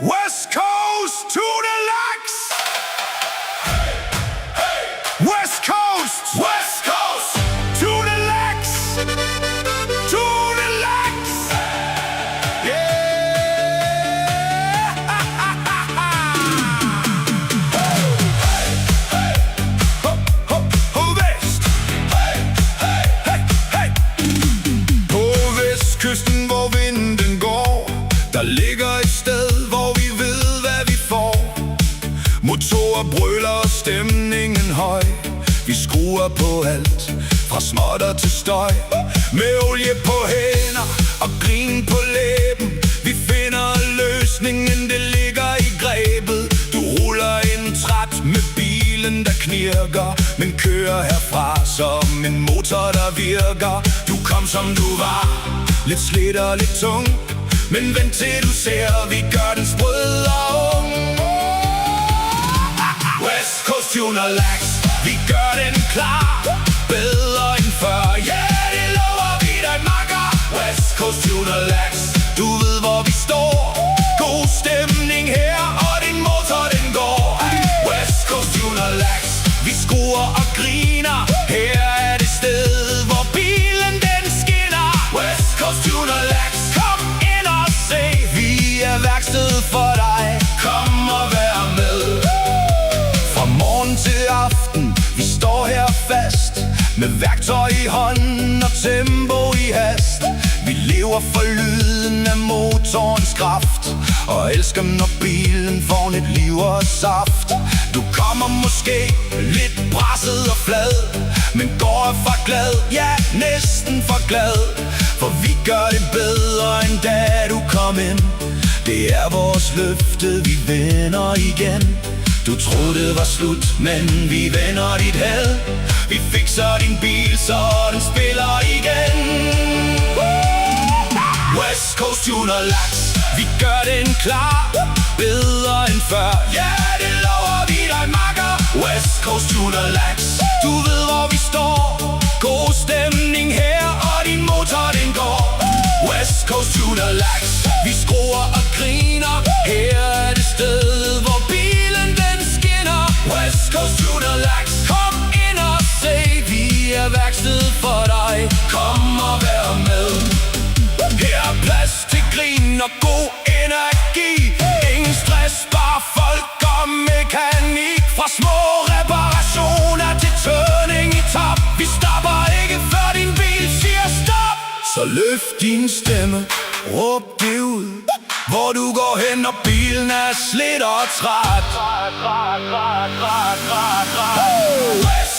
West Coast to the Lax. Hey, hey. West Coast to the Lax. To the Lax. Yeah. På vest. Hey. På vestkysten, hvor vinden går, der ligger et sted, hvor vi ved, hvad vi får. Motorer brøler og stemningen høj. Vi skruer på alt, fra småtter til støj. Med olie på hænder og grin på læben. Vi finder løsningen, det ligger i grebet. Du ruller ind træt med bilen, der knirker, men kører herfra som en motor, der virker. Du kom som du var, lidt slidt og lidt tung, men vent til du ser, vi gør den sprød og ung. West Coast Tuner Lax, vi gør den klar, bedre end før. Yeah, det lover vi dig, makker. West Coast Tuner Lax, du ved hvor vi står. God stemning her, og din motor den går. West Coast Tuner Lax, vi skruer og griner. Her er det sted, hvor bilen den skinner. West Coast Tuner Lax, kom ind og se, vi er værkstedet for dig. Kom og vær med. Fra morgen til aften, vi står her fast, med værktøj i hånden og tempo i hast. Vi lever for lyden af motorens kraft, og elsker når bilen får nyt liv og saft. Du kommer måske lidt presset og flad, men går for glad, ja næsten for glad. For vi gør det bedre end da du kom ind. Det er vores løfte, vi vender igen. Du troede det var slut, men vi vender dit had. Vi fikser din bil, så den spiller igen. West Coast Tuner Lax, vi gør den klar, bedre end før. Ja, det lover vi dig, makker. West Coast Tuner Lax, du ved hvor vi står. God stemning her, og din motor den går. West Coast Tuner Lax, vi skruer og griner. Her er det sted, hvor bilen den skinner. West Coast Tuner Lax, kom ind og se, vi er værkstedet for dig. Kom og vær med. Her er plads til grin og god energi. Ingen stress, bare folk og mekanik. Fra små reparationer til turning i top. Vi stopper ikke før din bil siger stop. Så løft din stemme, råb det ud, hvor du går hen, når bilen er slidt og træt. West